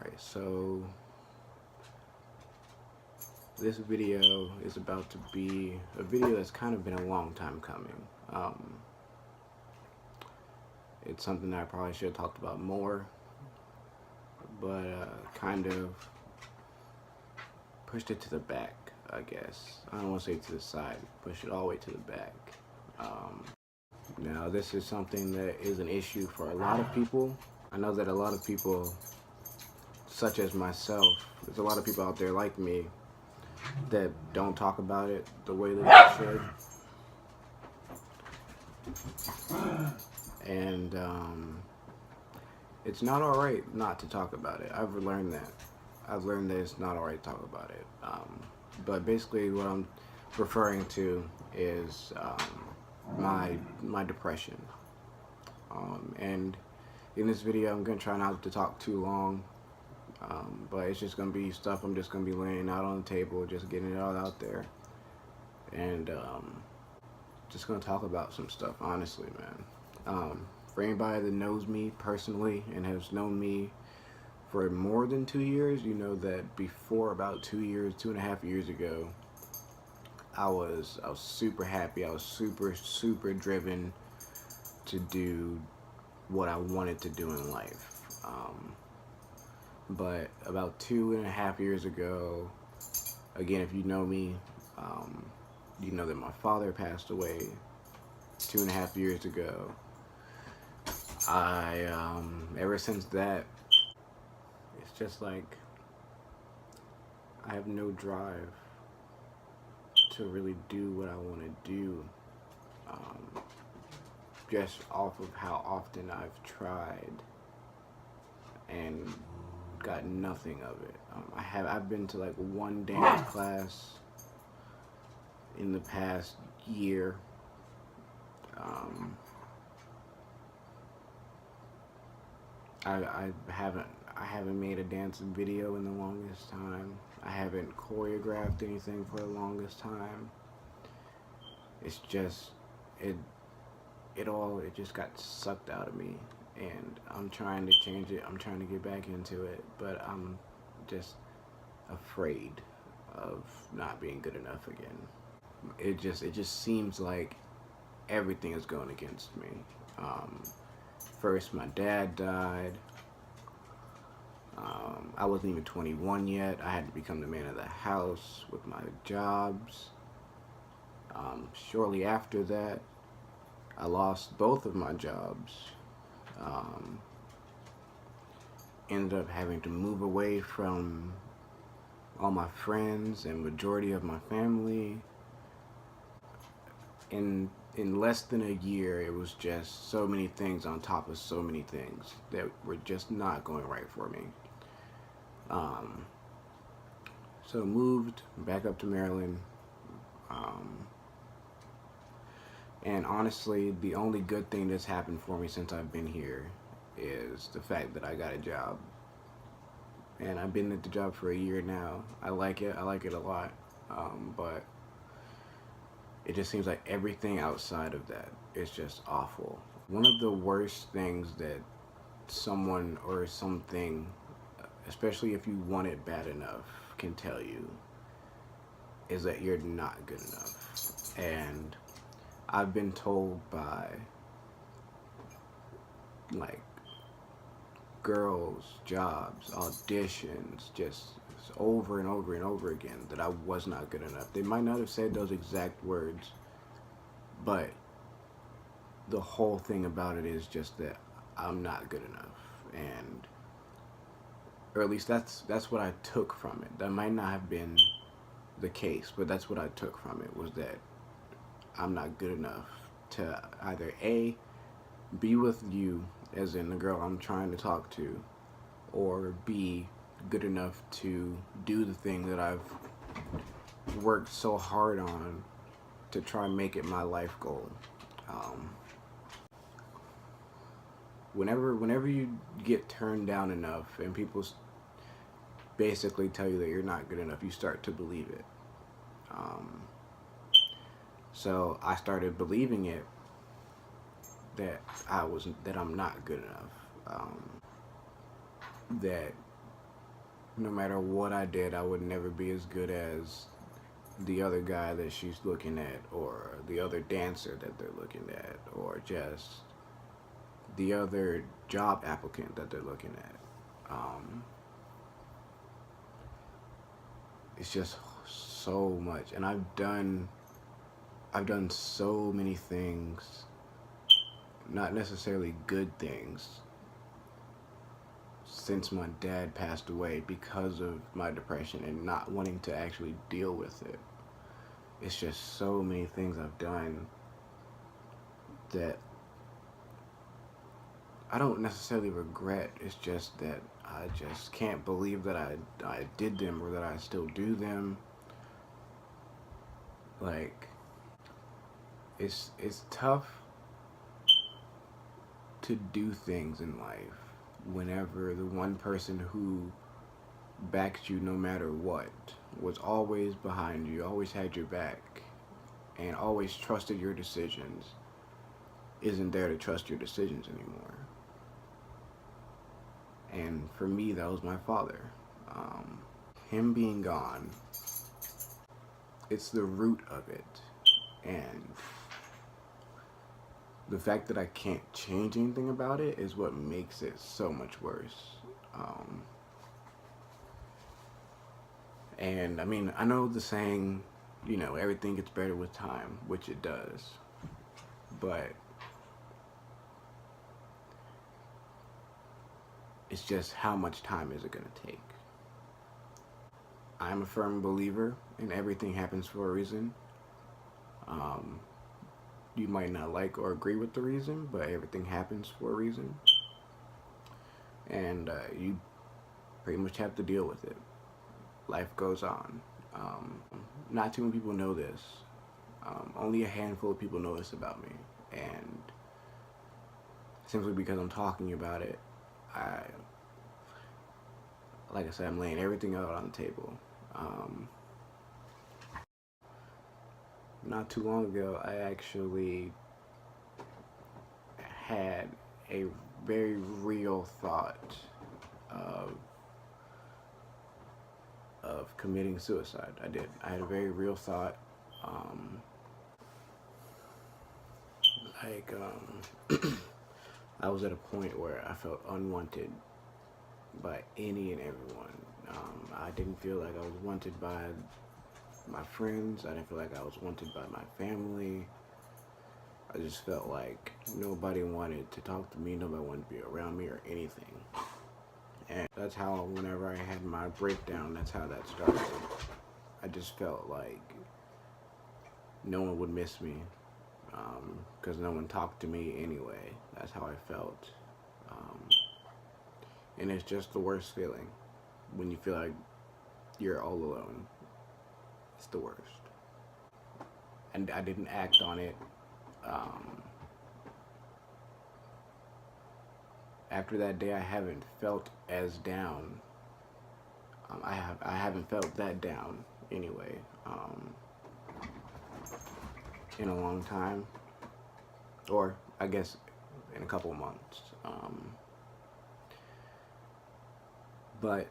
Alright, so this video is about to be a video that's kind of been a long time coming. It's something that I probably should have talked about more, but kind of pushed it to the back, I guess. I don't want to say to the side, pushed it all the way to the back. Now, this is something that is an issue for a lot of people. I know that a lot of people, such as myself, there's a lot of people out there like me that don't talk about it the way that they should. And it's not alright not to talk about it. I've learned that. I've learned that it's not alright to talk about it. But basically what I'm referring to is my depression. And in this video I'm going to try not to talk too long. But it's just going to be stuff I'm just going to be laying out on the table, just getting it all out there. And just going to talk about some stuff, honestly, man. For anybody that knows me personally and has known me for more than 2 years, you know that before about 2 years, 2.5 years ago, I was super happy. I was super driven to do what I wanted to do in life. But about 2.5 years ago, again, if you know me, you know that my father passed away 2.5 years ago. Ever since that, it's just like I have no drive to really do what I want to do, just off of how often I've tried and got nothing of it. I've been to like one dance class in the past year. I haven't made a dance video in the longest time. I haven't choreographed anything for the longest time. It's just it just got sucked out of me, and I'm trying to change it. I'm trying to get back into it, but I'm just afraid of not being good enough again. It just seems like everything is going against me. First, my dad died. I wasn't even 21 yet. I had to become the man of the house with my jobs. Shortly after that, I lost both of my jobs. Ended up having to move away from all my friends and majority of my family. In less than a year, it was just so many things on top of so many things that were just not going right for me. So moved back up to Maryland. And honestly, the only good thing that's happened for me since I've been here is the fact that I got a job. And I've been at the job for a year now. I like it a lot. But it just seems like everything outside of that is just awful. One of the worst things that someone or something, especially if you want it bad enough, can tell you is that you're not good enough. And I've been told by like girls, jobs, auditions, just over and over and over again that I was not good enough. They might not have said those exact words, but the whole thing about it is just that I'm not good enough. And or at least that's what I took from it. That might not have been the case, but that's what I took from it, was that I'm not good enough to either A, be with you, as in the girl I'm trying to talk to, or B, good enough to do the thing that I've worked so hard on to try and make it my life goal. Whenever you get turned down enough and people basically tell you that you're not good enough, you start to believe it. So I started believing it, that I'm not good enough. That no matter what I did, I would never be as good as the other guy that she's looking at, or the other dancer that they're looking at, or just the other job applicant that they're looking at. It's just so much, and I've done so many things, not necessarily good things, since my dad passed away because of my depression and not wanting to actually deal with it. It's just so many things I've done that I don't necessarily regret. It's just that I just can't believe that I did them, or that I still do them. Like, it's tough to do things in life whenever the one person who backed you no matter what, was always behind you, always had your back, and always trusted your decisions, isn't there to trust your decisions anymore. And for me, that was my father. Him being gone, it's the root of it. And the fact that I can't change anything about it is what makes it so much worse. And I mean, I know the saying, everything gets better with time, which it does. But it's just, how much time is it going to take? I'm a firm believer in everything happens for a reason. You might not like or agree with the reason, but everything happens for a reason. And you pretty much have to deal with it. Life goes on. Not too many people know this. Only a handful of people know this about me. And simply because I'm talking about it, like I said, I'm laying everything out on the table. Not too long ago, I actually had a very real thought of committing suicide. I did. I had a very real thought. I was at a point where I felt unwanted by any and everyone. I didn't feel like I was wanted by my friends. I didn't feel like I was wanted by my family. I just felt like nobody wanted to talk to me, nobody wanted to be around me or anything. And that's how, whenever I had my breakdown, that's how that started. I just felt like no one would miss me, because no one talked to me anyway. That's how I felt. And it's just the worst feeling when you feel like you're all alone. It's the worst. And I didn't act on it. After that day, I haven't felt as down. I haven't felt that down anyway, in a long time, or I guess in a couple of months. But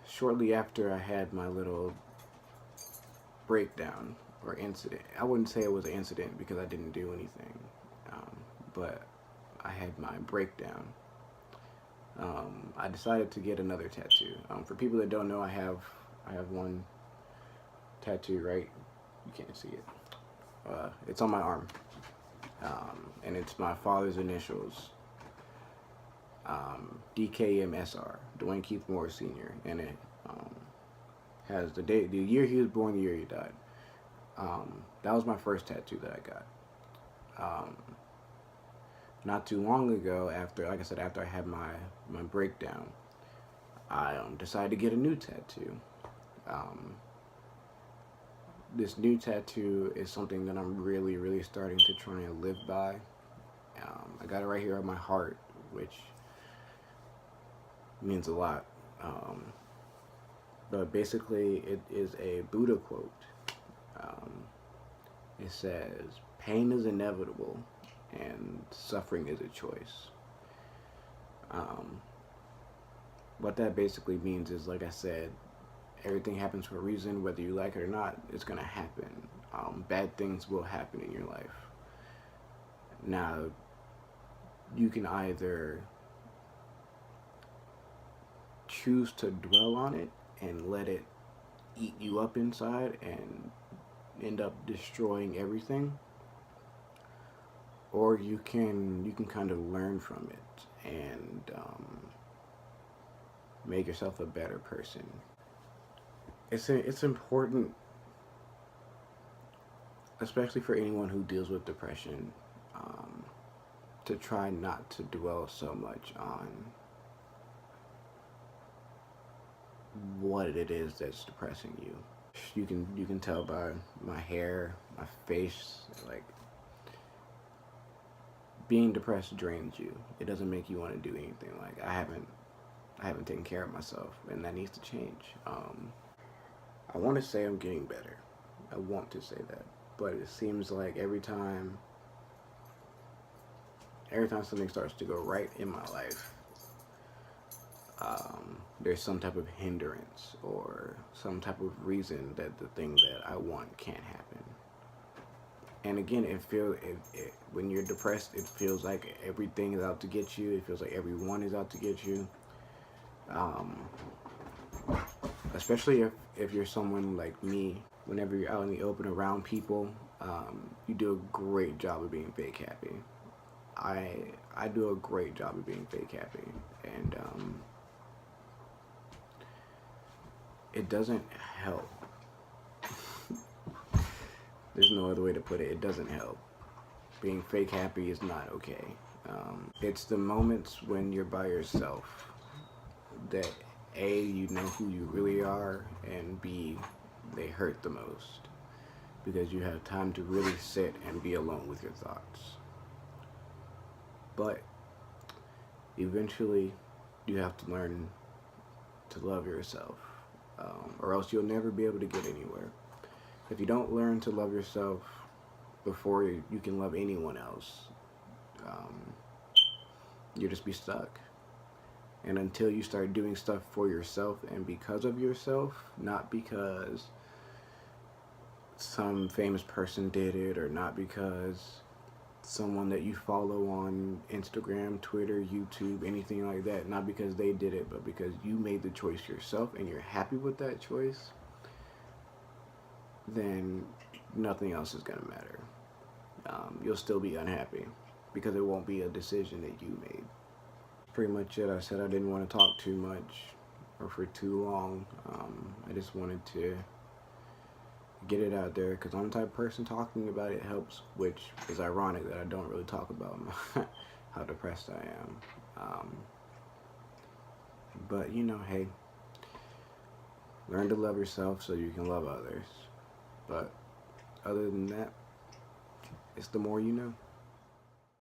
shortly after I had my little breakdown or incident, I wouldn't say it was an incident because I didn't do anything, but I had my breakdown. I decided to get another tattoo. For people that don't know, I have one tattoo, right? You can't see it. It's on my arm, and it's my father's initials. DKMSR, Dwayne Keith Moore Sr. And it has the date, the year he was born, the year he died. That was my first tattoo that I got. Not too long ago, after, like I said, after I had my breakdown, I decided to get a new tattoo. This new tattoo is something that I'm really, really starting to try and live by. I got it right here on my heart, which means a lot. But basically, it is a Buddha quote. It says, "Pain is inevitable, and suffering is a choice." What that basically means is, like I said, Everything happens for a reason, whether you like it or not. It's gonna happen. Bad things will happen in your life. Now, you can either choose to dwell on it and let it eat you up inside and end up destroying everything, or you can kind of learn from it and make yourself a better person. It's important, especially for anyone who deals with depression, um, to try not to dwell so much on what it is that's depressing you. You can tell by my hair, my face, like being depressed drains you. It doesn't make you want to do anything. Like I haven't taken care of myself, and that needs to change. I want to say I'm getting better. I want to say that, but it seems like every time something starts to go right in my life, there's some type of hindrance or some type of reason that the thing that I want can't happen. And again, when you're depressed, it feels like everything is out to get you. It feels like everyone is out to get you. Um, Especially if you're someone like me. Whenever you're out in the open around people, you do a great job of being fake happy. I do a great job of being fake happy, and it doesn't help. There's no other way to put it. It doesn't help. Being fake happy is not okay. It's the moments when you're by yourself that A, you know who you really are, and B, they hurt the most because you have time to really sit and be alone with your thoughts. But eventually, you have to learn to love yourself, or else you'll never be able to get anywhere. If you don't learn to love yourself before you can love anyone else, um, you'll just be stuck. And until you start doing stuff for yourself and because of yourself, not because some famous person did it, or not because someone that you follow on Instagram, Twitter, YouTube, anything like that, not because they did it, but because you made the choice yourself and you're happy with that choice, then nothing else is going to matter. You'll still be unhappy because it won't be a decision that you made. Pretty much it. I said I didn't want to talk too much or for too long. I just wanted to get it out there because I'm the type of person talking about it helps, which is ironic that I don't really talk about how depressed I am. But hey, learn to love yourself so you can love others. But other than that, it's the more you know.